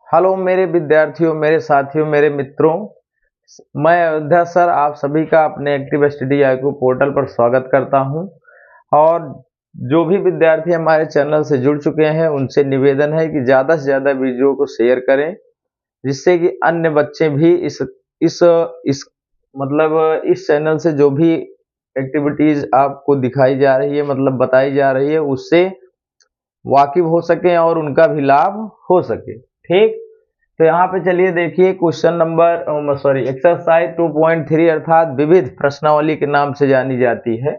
Hello मेरे विद्यार्थियों, मेरे साथियों, मेरे मित्रों। मैं अयोध्या सर आप सभी का अपने एक्टिव स्टडी IQ पोर्टल पर स्वागत करता हूं। और जो भी विद्यार्थी हमारे चैनल से जुड़ चुके हैं उनसे निवेदन है कि ज़्यादा से ज़्यादा वीडियो को शेयर करें, जिससे कि अन्य बच्चे भी इस इस मतलब इस चैनल से जो भी एक्टिविटीज़ आपको दिखाई जा रही है, मतलब बताई जा रही है, उससे वाकिफ हो सकें और उनका भी लाभ हो सके। ठीक, तो यहाँ पे चलिए देखिए क्वेश्चन नंबर एक्सरसाइज 2.3 अर्थात विविध प्रश्नावली के नाम से जानी जाती है।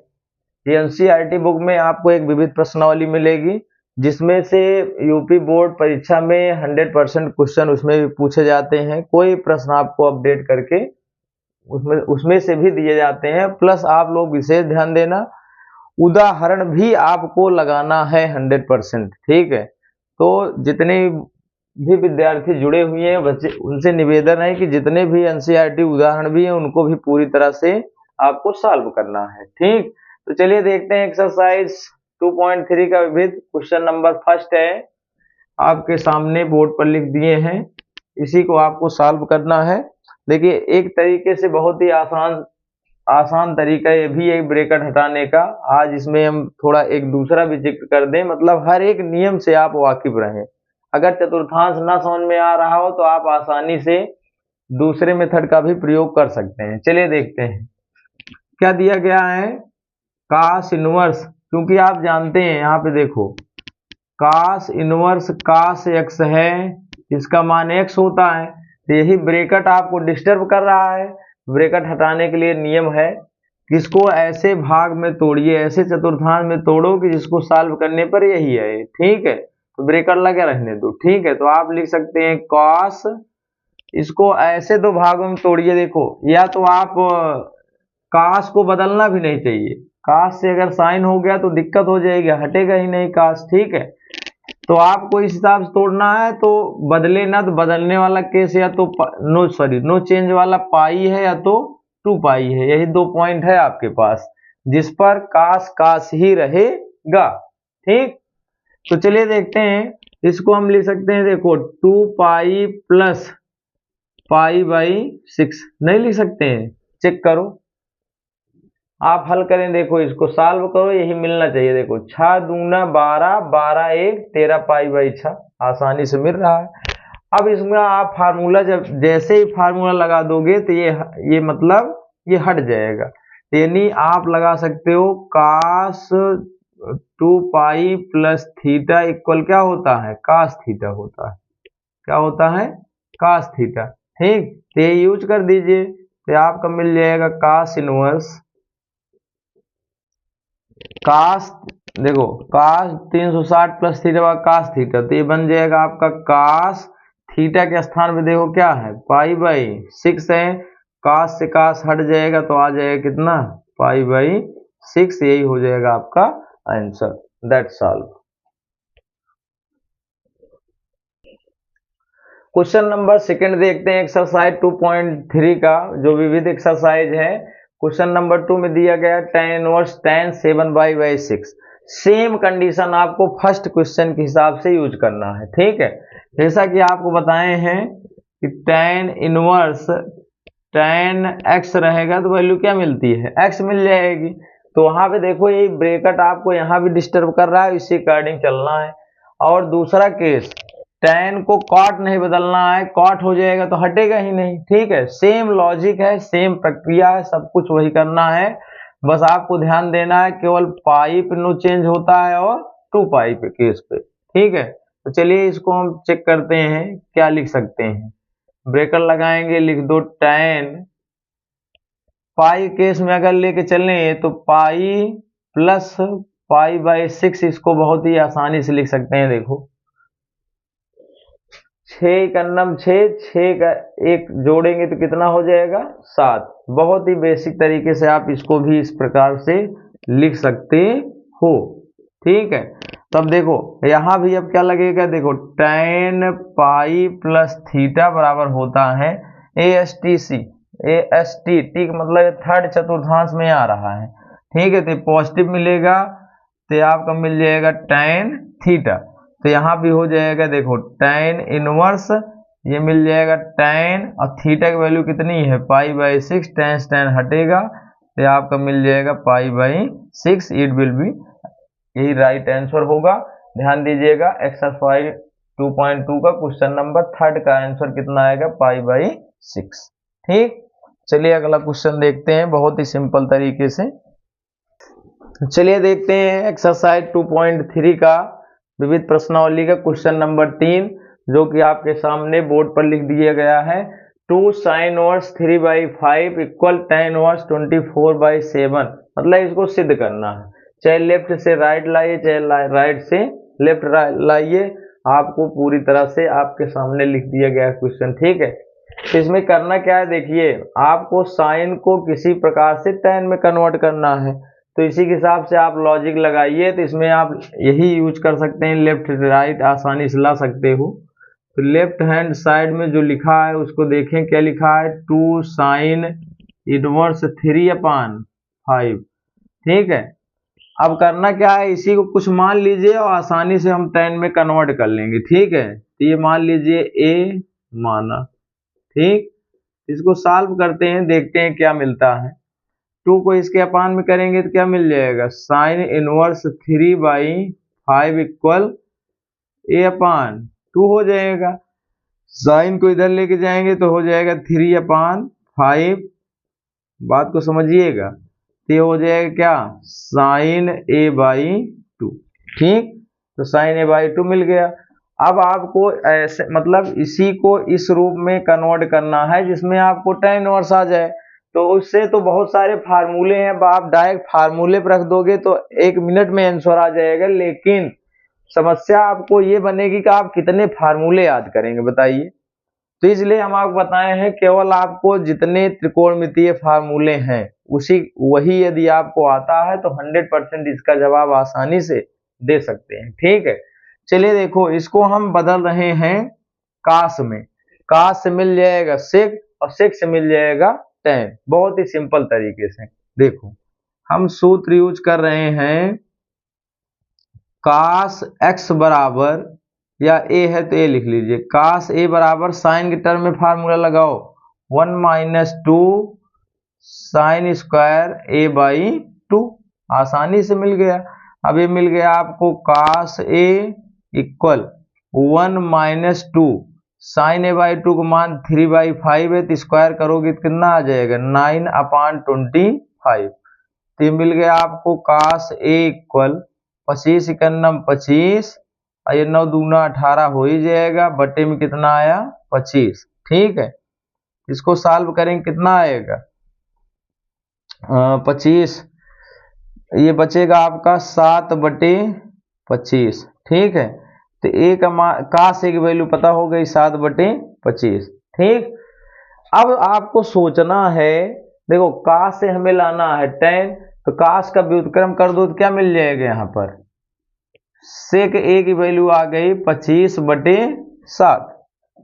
ये एनसीईआरटी बुक में आपको एक विविध प्रश्नावली मिलेगी, जिसमें से यूपी बोर्ड परीक्षा में 100% क्वेश्चन उसमें भी पूछे जाते हैं। कोई प्रश्न आपको अपडेट करके उसमें उसमें से भी दिए जाते हैं। प्लस आप लोग विशेष ध्यान देना, उदाहरण भी आपको लगाना है 100%। ठीक है, तो जितने भी विद्यार्थी जुड़े हुए हैं बच्चे, उनसे निवेदन है कि जितने भी एनसीईआरटी उदाहरण भी हैं उनको भी पूरी तरह से आपको सॉल्व करना है। ठीक, तो चलिए देखते हैं एक्सरसाइज 2.3 का विविध। क्वेश्चन नंबर फर्स्ट है, आपके सामने बोर्ड पर लिख दिए हैं, इसी को आपको सॉल्व करना है। देखिए एक तरीके से बहुत ही आसान तरीका ये भी है ब्रैकेट हटाने का। आज इसमें हम थोड़ा एक दूसरा भी जिक्र कर दें, मतलब हर एक नियम से आप वाकिफ रहें। अगर चतुर्थांश ना समझ में आ रहा हो तो आप आसानी से दूसरे मेथड का भी प्रयोग कर सकते हैं। चलिए देखते हैं क्या दिया गया है। कास इनवर्स, क्योंकि आप जानते हैं यहाँ पे देखो कास इनवर्स कास एक्स है, इसका मान x होता है, तो यही ब्रैकेट आपको डिस्टर्ब कर रहा है। ब्रैकेट हटाने के लिए नियम है किसको ऐसे भाग में तोड़िए, ऐसे चतुर्थांश में तोड़ो कि जिसको सॉल्व करने पर यही है। ठीक है, तो ब्रैकेट लगे रहने दो। ठीक है, तो आप लिख सकते हैं कॉस, इसको ऐसे दो भागों में तोड़िए। देखो या तो आप कास को बदलना भी नहीं चाहिए, कास से अगर साइन हो गया तो दिक्कत हो जाएगी, हटेगा ही नहीं कास। ठीक है, तो आपको इस हिसाब से तोड़ना है, तो बदले ना, तो बदलने वाला केस या तो नो चेंज वाला पाई है या तो 2 पाई है। यही 2 पॉइंट है आपके पास जिस पर कास कास ही रहेगा। ठीक, तो चलिए देखते हैं, इसको हम लिख सकते हैं, देखो 2 पाई प्लस पाई बाई 6 नहीं लिख सकते हैं, चेक करो, आप हल करें, देखो इसको सॉल्व करो, यही मिलना चाहिए। देखो 6 दूना 12, 12 1 13 पाई बाई 6 आसानी से मिल रहा है। अब इसमें आप फार्मूला जब जैसे ही फार्मूला लगा दोगे तो ये मतलब ये हट जाएगा। तो यानी आप लगा सकते हो कास 2 पाई प्लस थीटा इक्वल क्या होता है, कास थीटा होता है। क्या होता है, कास थीटा। ठीक, तो ये यूज कर दीजिए, तो आपका मिल जाएगा कास इनवर्स कास, देखो कास 360 प्लस थीटा कास थीटा, तो ये बन जाएगा आपका कास थीटा के स्थान पे देखो क्या है, पाई बाई 6 है। कास से कास हट जाएगा तो आ जाएगा कितना, पाई बाई 6। यही हो जाएगा आपका answer. That's all. Question number second देखते हैं एक्सरसाइज 2.3 का जो विविध एक्सरसाइज है। क्वेश्चन नंबर 2 में दिया गया tan inverse tan 7/6। Same condition आपको फर्स्ट क्वेश्चन के हिसाब से यूज करना है। ठीक है, जैसा कि आपको बताए हैं कि tan इनवर्स tan x रहेगा तो वैल्यू क्या मिलती है, x मिल जाएगी। तो वहां पे देखो ये ब्रैकेट आपको यहाँ भी डिस्टर्ब कर रहा है, इसी अकॉर्डिंग चलना है। और दूसरा केस, tan को cot नहीं बदलना है, cot हो जाएगा तो हटेगा ही नहीं। ठीक है, सेम लॉजिक है, सेम प्रक्रिया है, सब कुछ वही करना है। बस आपको ध्यान देना है केवल पाई पे नो चेंज होता है और 2 पाई पे केस पे। ठीक है, तो चलिए इसको हम चेक करते हैं क्या लिख सकते हैं। ब्रेकर लगाएंगे, लिख दो tan पाई केस में अगर लेके चलें तो पाई प्लस पाई बाई 6, इसको बहुत ही आसानी से लिख सकते हैं। देखो 6 का नम 6, 6 का 1 जोड़ेंगे तो कितना हो जाएगा, 7। बहुत ही बेसिक तरीके से आप इसको भी इस प्रकार से लिख सकते हो। ठीक है, तब देखो यहां भी अब क्या लगेगा, देखो tan पाई प्लस थीटा बराबर होता है ASTC। AST टी का मतलब थर्ड चतुर्थांश में आ रहा है। ठीक है, तो पॉजिटिव मिलेगा तो आपका मिल जाएगा tan थीटा। तो यहाँ भी हो जाएगा, देखो tan इनवर्स ये मिल जाएगा tan, और थीटा की वैल्यू कितनी है π/6, tan हटेगा तो आपका मिल जाएगा π/6। इट विल बी, यही राइट आंसर होगा। ध्यान दीजिएगा एक्सरसाइज 2.2 का क्वेश्चन नंबर 3 का आंसर कितना आएगा π/6। ठीक, चलिए अगला क्वेश्चन देखते हैं बहुत ही सिंपल तरीके से। चलिए देखते हैं एक्सरसाइज 2.3 का विविध प्रश्नावली का क्वेश्चन नंबर 3, जो कि आपके सामने बोर्ड पर लिख दिया गया है। 2 sin inverse 3/5 equal tan inverse 24/7, मतलब इसको सिद्ध करना है। चाहे लेफ्ट से राइट लाइए, चाहे राइट से लेफ्ट लाइए, आपको पूरी तरह से आपके सामने लिख दिया गया क्वेश्चन। ठीक है, तो इसमें करना क्या है, देखिए आपको साइन को किसी प्रकार से tan में कन्वर्ट करना है, तो इसी के हिसाब से आप लॉजिक लगाइए। तो इसमें आप यही यूज कर सकते हैं, लेफ्ट राइट आसानी से ला सकते हो। तो लेफ्ट हैंड साइड में जो लिखा है उसको देखें, क्या लिखा है 2 sin इनवर्स 3/5। ठीक है, अब करना क्या है, इसी को कुछ मान लीजिए और आसानी से हम tan में कन्वर्ट कर लेंगे। ठीक है, तो ये मान लीजिए a माना। ठीक, इसको सॉल्व करते हैं, देखते हैं क्या मिलता है। 2 को इसके अपान में करेंगे तो क्या मिल जाएगा, साइन इनवर्स 3/5 इक्वल a/2 हो जाएगा। साइन को इधर लेके जाएंगे तो हो जाएगा 3/5। बात को समझिएगा, तो ये हो जाएगा क्या, साइन a/2। ठीक, तो साइन a/2 मिल गया। अब आपको ऐसे मतलब इसी को इस रूप में कन्वर्ट करना है जिसमें आपको tan इनवर्स आ जाए। तो उससे तो बहुत सारे फार्मूले हैं, अब आप डायरेक्ट फार्मूले पर रख दोगे तो 1 मिनट में आंसर आ जाएगा, लेकिन समस्या आपको ये बनेगी कि आप कितने फार्मूले याद करेंगे, बताइए। तो इसलिए हम आपको बताए हैं केवल आपको जितने त्रिकोणमितीय फार्मूले हैं वही यदि आपको आता है तो 100% इसका जवाब आसानी से दे सकते हैं। ठीक है, चलिए देखो इसको हम बदल रहे हैं काश में। काश से मिल जाएगा सेक और सेक से मिल जाएगा tan, बहुत ही सिंपल तरीके से। देखो हम सूत्र यूज कर रहे हैं, काश x बराबर, या a है तो a लिख लीजिए, काश a बराबर साइन के टर्म में फार्मूला लगाओ 1 - 2 साइन स्क्वायर a/2, आसानी से मिल गया। अब ये मिल गया आपको काश a इक्वल 1 - 2 साइन a/2 को मान 3/5 है, तो स्क्वायर करोगे तो कितना आ जाएगा 9/25। तो ये मिल गया आपको काश a इक्वल 25 × 9 25, और ये 9 दूना 18 हो ही जाएगा, बटे में कितना आया 25। ठीक है, इसको सॉल्व करेंगे कितना आएगा 25, ये बचेगा आपका 7/25। ठीक है, तो a काश a की वैल्यू पता हो गई 7/25। ठीक, अब आपको सोचना है, देखो काश से हमें लाना है tan, तो काश का व्युत्क्रम कर दो तो क्या मिल जाएगा, यहाँ पर सेक a की वैल्यू आ गई 25/7।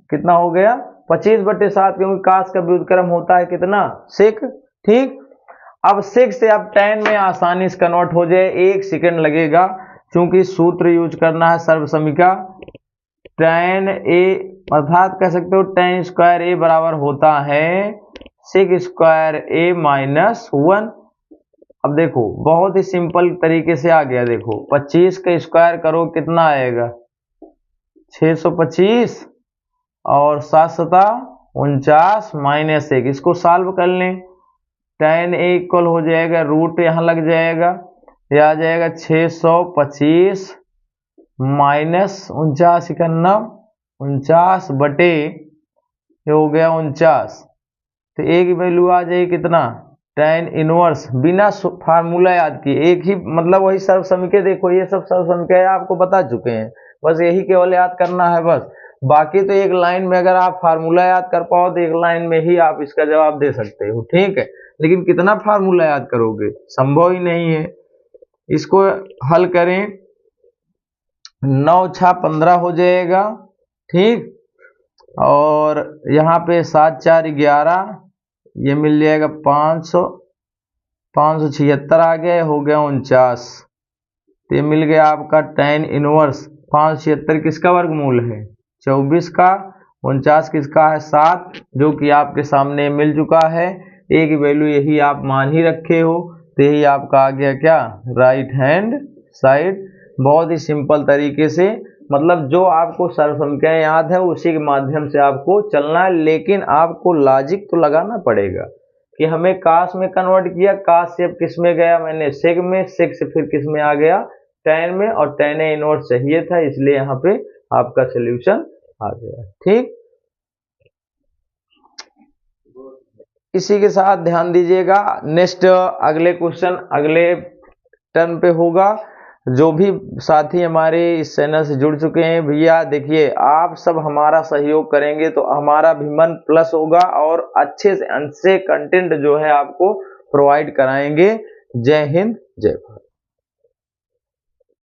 कितना हो गया 25/7, क्योंकि काश का व्युत्क्रम होता है कितना सेक। ठीक, अब सेक से अब tan में आसानी से कन्वर्ट हो जाए, 1 सेकंड लगेगा, क्योंकि सूत्र यूज करना है सर्वसमीका। tan a अर्थात कह सकते हो tan स्क्वायर a बराबर होता है सेक स्क्वायर a -1। अब देखो बहुत ही सिंपल तरीके से आ गया, देखो 25 का स्क्वायर करो कितना आएगा 625, और 7 × 49 -1, इसको सॉल्व कर लें। tan a इक्वल हो जाएगा, रूट यहाँ लग जाएगा, ये आ जाएगा 625 -49 × 9 49 बटे ये हो गया 49, तो a की वैल्यू आ जाएगी कितना tan इनवर्स, बिना फार्मूला याद किए, एक ही मतलब वही सर्वसमीके। देखो ये सब सर्वसमीके आपको बता चुके हैं, बस यही केवल याद करना है बस। बाकी तो एक लाइन में अगर आप फार्मूला याद कर पाओ तो एक लाइन में ही आप इसका जवाब दे सकते हो। ठीक है, लेकिन कितना फार्मूला याद करोगे, संभव ही नहीं है। इसको हल करें, 9 × 6 15 हो जाएगा। ठीक, और यहाँ पे 7 × 4 11, ये मिल जाएगा 576 आ गया, हो गया 49। तो ये मिल गया आपका tan इनवर्स 576 किसका वर्गमूल है 24 का, 49 किसका है 7, जो कि आपके सामने मिल चुका है। ए की वैल्यू यही आप मान ही रखे हो, तो यही आपका आ गया क्या, राइट हैंड साइड। बहुत ही सिंपल तरीके से, मतलब जो आपको सर्व संख्याएं याद है उसी के माध्यम से आपको चलना है, लेकिन आपको लॉजिक तो लगाना पड़ेगा कि हमें काश में कन्वर्ट किया, काश से अब किस में गया, मैंने सेग में, सेग से फिर किस में आ गया, tan में, और tan ए इनवर्स चाहिए था, इसलिए यहाँ पे आपका सोल्यूशन आ गया। ठीक, इसी के साथ ध्यान दीजिएगा, नेक्स्ट अगले क्वेश्चन अगले टर्न पे होगा। जो भी साथी हमारे इस चैनल से जुड़ चुके हैं भैया, देखिए आप सब हमारा सहयोग करेंगे तो हमारा भी मन प्लस होगा और अच्छे से कंटेंट जो है आपको प्रोवाइड कराएंगे। जय हिंद, जय भारत।